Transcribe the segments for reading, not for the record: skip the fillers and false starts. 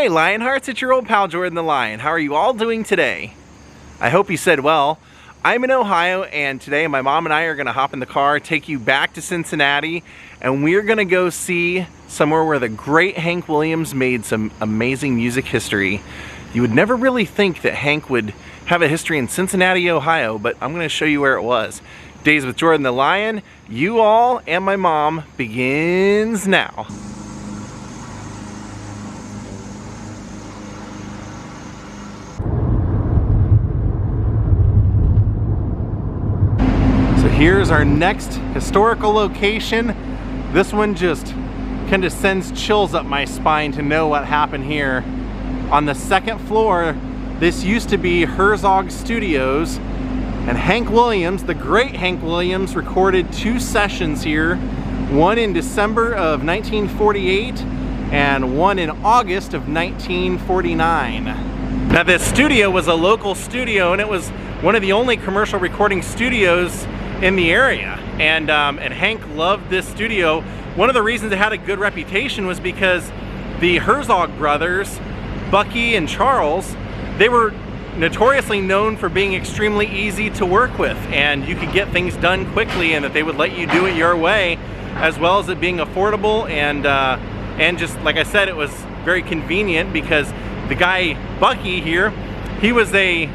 Hey Lionhearts, it's your old pal Jordan the Lion. How are you all doing today? I hope you said well. I'm in Ohio, and today my mom and I are gonna hop in the car, take you back to Cincinnati, and we're gonna go see somewhere where the great Hank Williams made some amazing music history. You would never really think that Hank would have a history in Cincinnati, Ohio, but I'm gonna show you where it was. Daze with Jordan the Lion, you all and my mom begins now. So here's our next historical location. This one just kind of sends chills up my spine to know what happened here. On the second floor, this used to be Hertz Studios, and Hank Williams, the great Hank Williams, recorded 2 sessions here, one in December of 1948 and one in August of 1949. Now this studio was a local studio, and it was one of the only commercial recording studios in the area, and Hank loved this studio. One of the reasons it had a good reputation was because the Herzog brothers, Bucky and Charles, they were notoriously known for being extremely easy to work with, and you could get things done quickly, and that they would let you do it your way, as well as it being affordable, and just like I said, it was very convenient because the guy Bucky here, he was a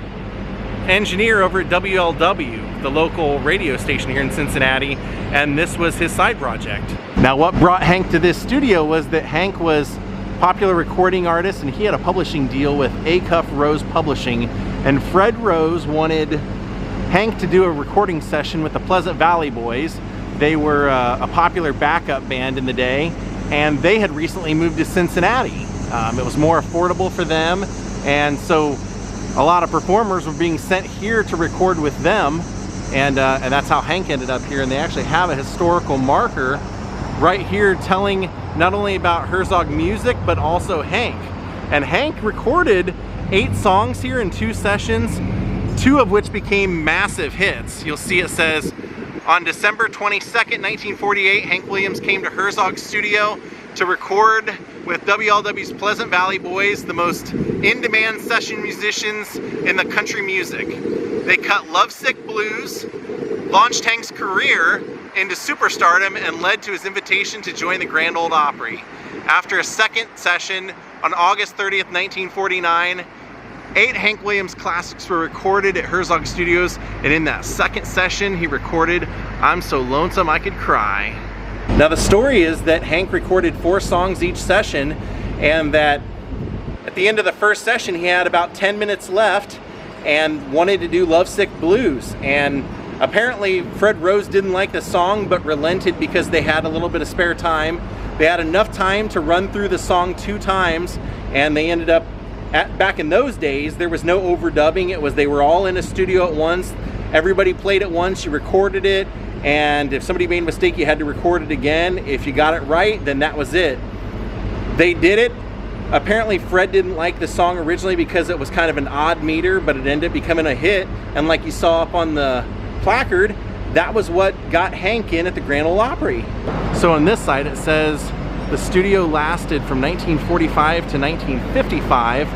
engineer over at WLW, the local radio station here in Cincinnati, and this was his side project. Now what brought Hank to this studio was that Hank was a popular recording artist, and he had a publishing deal with Acuff Rose Publishing, and Fred Rose wanted Hank to do a recording session with the Pleasant Valley Boys. They were a popular backup band in the day, and they had recently moved to Cincinnati. It was more affordable for them, and so a lot of performers were being sent here to record with them, and that's how Hank ended up here. And they actually have a historical marker right here telling not only about Herzog music, but also Hank. And Hank recorded 8 songs here in 2 sessions, 2 of which became massive hits. You'll see it says, on December 22nd, 1948, Hank Williams came to Herzog Studio to record with WLW's Pleasant Valley Boys, the most in-demand session musicians in the country music. They cut Lovesick Blues, launched Hank's career into superstardom, and led to his invitation to join the Grand Ole Opry. After a second session on August 30th, 1949, 8 Hank Williams classics were recorded at Herzog Studios, and in that second session he recorded I'm So Lonesome I Could Cry. Now the story is that Hank recorded 4 songs each session, and that at the end of the first session he had about 10 minutes left and wanted to do Lovesick Blues, and apparently Fred Rose didn't like the song but relented because they had a little bit of spare time. They had enough time to run through the song 2 times, and they ended up, back in those days there was no overdubbing. It was they were all in a studio at once, everybody played at once, you recorded it, and if somebody made a mistake you had to record it again. If you got it right, then that was it. They did it. Apparently Fred didn't like the song originally because it was kind of an odd meter, but it ended up becoming a hit, and like you saw up on the placard, that was what got Hank in at the Grand Ole Opry. So on this side it says the studio lasted from 1945 to 1955,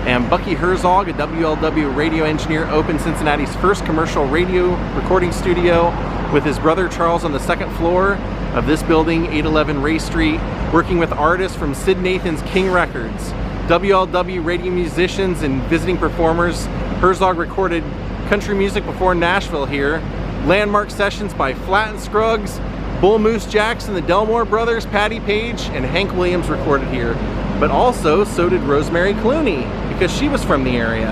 and Bucky Herzog, a WLW radio engineer, opened Cincinnati's first commercial radio recording studio with his brother Charles on the second floor of this building, 811 Ray Street, working with artists from Sid Nathan's King Records, WLW radio musicians, and visiting performers. Herzog recorded country music before Nashville here. Landmark sessions by Flatt and Scruggs, Bull Moose Jackson, the Delmore Brothers, Patty Page, and Hank Williams recorded here. But also, so did Rosemary Clooney, because she was from the area.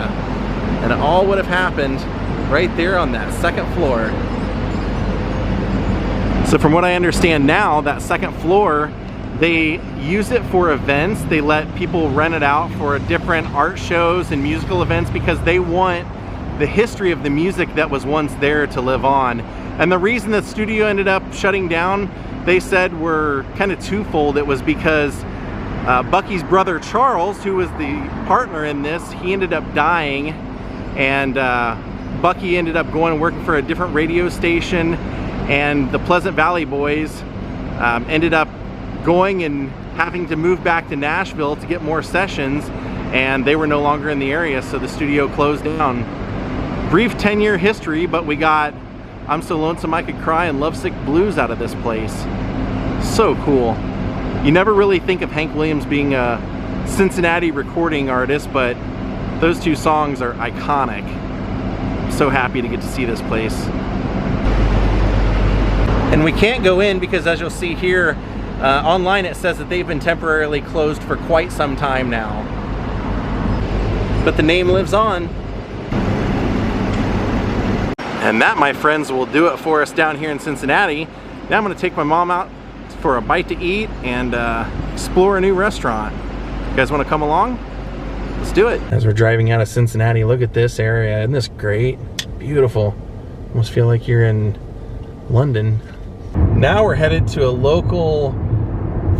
And it all would have happened right there on that second floor. So from what I understand now, that second floor, they use it for events. They let people rent it out for different art shows and musical events because they want the history of the music that was once there to live on. And the reason the studio ended up shutting down, they said, were kind of twofold. It was because Bucky's brother Charles, who was the partner in this, he ended up dying, and Bucky ended up going and working for a different radio station, and the Pleasant Valley Boys ended up going and having to move back to Nashville to get more sessions, and they were no longer in the area, so the studio closed down. Brief 10-year history, but we got I'm So Lonesome I Could Cry and Lovesick Blues out of this place. So cool. You never really think of Hank Williams being a Cincinnati recording artist, but those two songs are iconic. So happy to get to see this place. And we can't go in because, as you'll see here, online it says that they've been temporarily closed for quite some time now. But the name lives on. And that, my friends, will do it for us down here in Cincinnati. Now I'm gonna take my mom out for a bite to eat and explore a new restaurant. You guys wanna come along? Let's do it. As we're driving out of Cincinnati, look at this area. Isn't this great? Beautiful. Almost feel like you're in London. Now we're headed to a local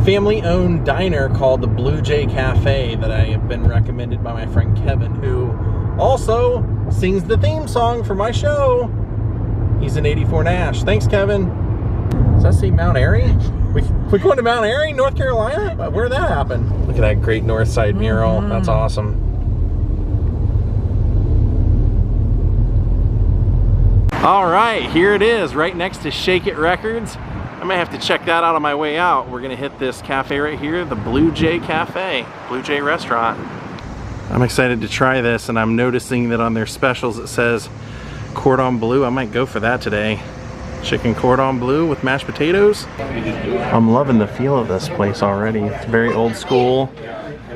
family-owned diner called the Blue Jay Cafe that I have been recommended by my friend Kevin, who also sings the theme song for my show. He's in 84 Nash. Thanks, Kevin. Does that say Mount Airy? We going to Mount Airy, North Carolina? Where'd that happen? Look at that great north side mural. That's awesome. All right, here it is, right next to Shake It Records. I may have to check that out on my way out. We're gonna hit this cafe right here, the Blue Jay Cafe, Blue Jay Restaurant. I'm excited to try this, and I'm noticing that on their specials it says cordon bleu. I might go for that today. Chicken cordon bleu with mashed potatoes. I'm loving the feel of this place already. It's very old school.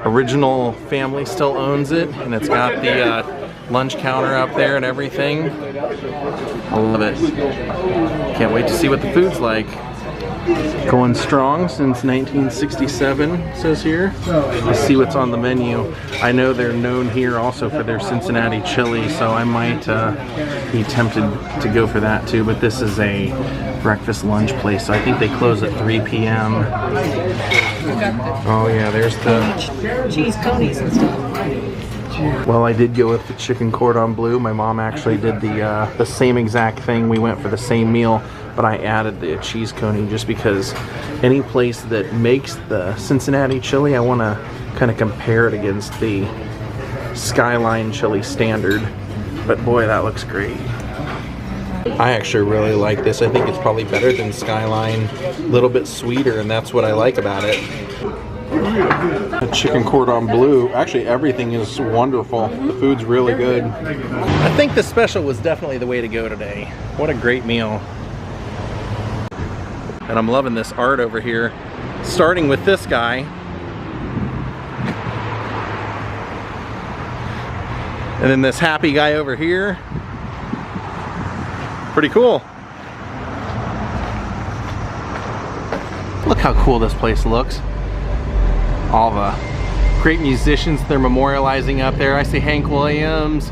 Original family still owns it, and it's got the lunch counter up there and everything. I love it. Can't wait to see what the food's like. Going strong since 1967, it says here. Let's see what's on the menu. I know they're known here also for their Cincinnati chili, so I might be tempted to go for that too, but this is a breakfast lunch place, so I think they close at 3 p.m. Oh yeah, there's the cheese conies and stuff. Well, I did go with the chicken cordon bleu. My mom actually did the same exact thing. We went for the same meal, but I added the cheese coney just because any place that makes the Cincinnati chili, I want to kind of compare it against the Skyline chili standard. But boy, that looks great. I actually really like this. I think it's probably better than Skyline. A little bit sweeter, and that's what I like about it. The chicken cordon bleu, actually everything is wonderful. The food's really good. I think the special was definitely the way to go today. What a great meal. And I'm loving this art over here, starting with this guy. And then this happy guy over here. Pretty cool. Look how cool this place looks. All the great musicians they're memorializing up there. I see Hank Williams,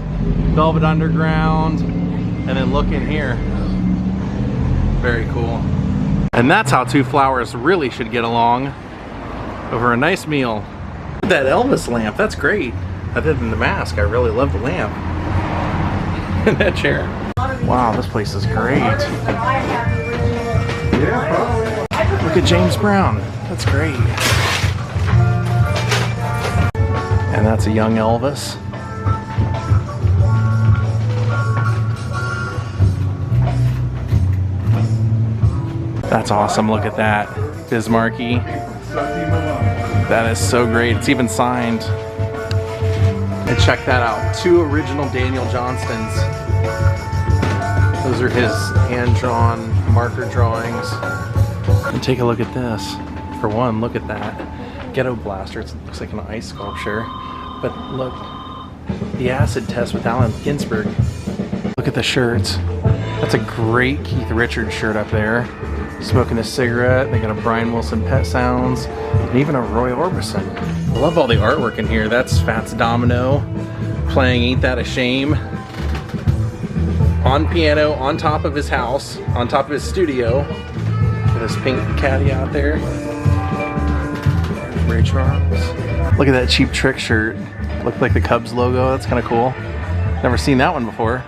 Velvet Underground, and then look in here. Very cool. And that's how two flowers really should get along, over a nice meal. That Elvis lamp, that's great. Other than the mask, I really love the lamp. And that chair. Wow, this place is great. Look at James Brown, that's great. And that's a young Elvis. That's awesome, look at that. Bismarcky. That is so great, it's even signed. And check that out, 2 original Daniel Johnstons. Those are his hand-drawn marker drawings. And take a look at this. For one, look at that. Ghetto Blaster, it looks like an ice sculpture. But look, the acid test with Allen Ginsberg. Look at the shirts. That's a great Keith Richards shirt up there. Smoking a cigarette. They got a Brian Wilson Pet Sounds, and even a Roy Orbison. I love all the artwork in here. That's Fats Domino playing Ain't That a Shame on piano on top of his house, on top of his studio. With his pink caddy out there. Ray Charles. Look at that Cheap Trick shirt. Looked like the Cubs logo. That's kind of cool. Never seen that one before.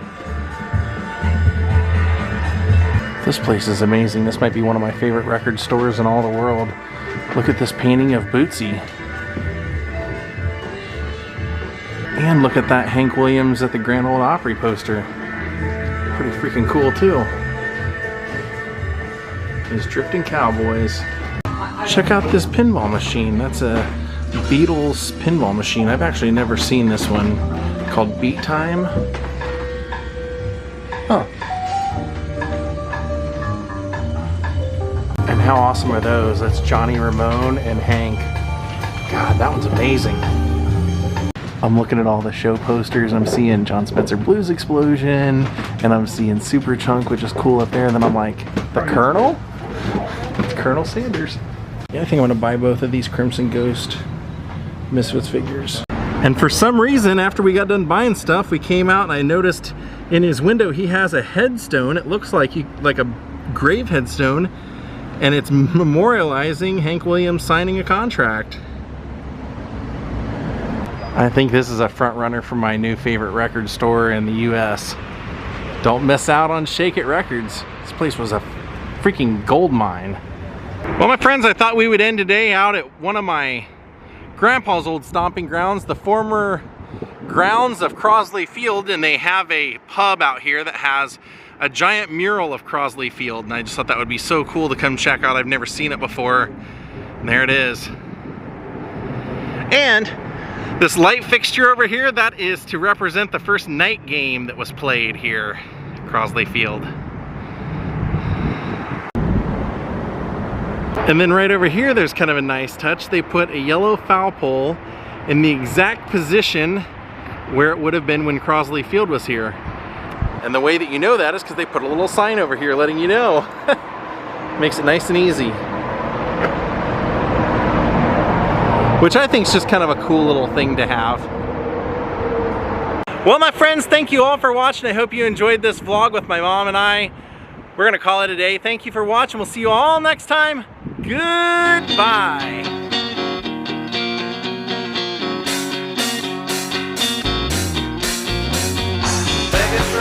This place is amazing. This might be one of my favorite record stores in all the world. Look at this painting of Bootsy. And look at that Hank Williams at the Grand Ole Opry poster. Pretty freaking cool too. These drifting cowboys. Check out this pinball machine. That's a Beatles pinball machine. I've actually never seen this one, called Beat Time. Huh. And how awesome are those? That's Johnny Ramone and Hank. God, that one's amazing. I'm looking at all the show posters. I'm seeing John Spencer Blues Explosion, and I'm seeing Superchunk, which is cool up there. And then I'm like, the Colonel? It's Colonel Sanders. Yeah, I think I'm gonna buy both of these Crimson Ghost Misfits figures. And for some reason, after we got done buying stuff, we came out and I noticed in his window he has a headstone. It looks like a grave headstone, and it's memorializing Hank Williams signing a contract. I think this is a front runner for my new favorite record store in the US. Don't miss out on Shake It Records. This place was a freaking gold mine. Well, my friends, I thought we would end today out at one of my grandpa's old stomping grounds, the former grounds of Crossley Field, and they have a pub out here that has a giant mural of Crosley Field, and I just thought that would be so cool to come check out. I've never seen it before. And there it is. And this light fixture over here, that is to represent the first night game that was played here at Crosley Field. And then right over here, there's kind of a nice touch. They put a yellow foul pole in the exact position where it would have been when Crosley Field was here. And the way that you know that is because they put a little sign over here letting you know. Makes it nice and easy. Which I think is just kind of a cool little thing to have. Well, my friends, thank you all for watching. I hope you enjoyed this vlog with my mom and I. We're gonna call it a day. Thank you for watching. We'll see you all next time. Goodbye. Vegas,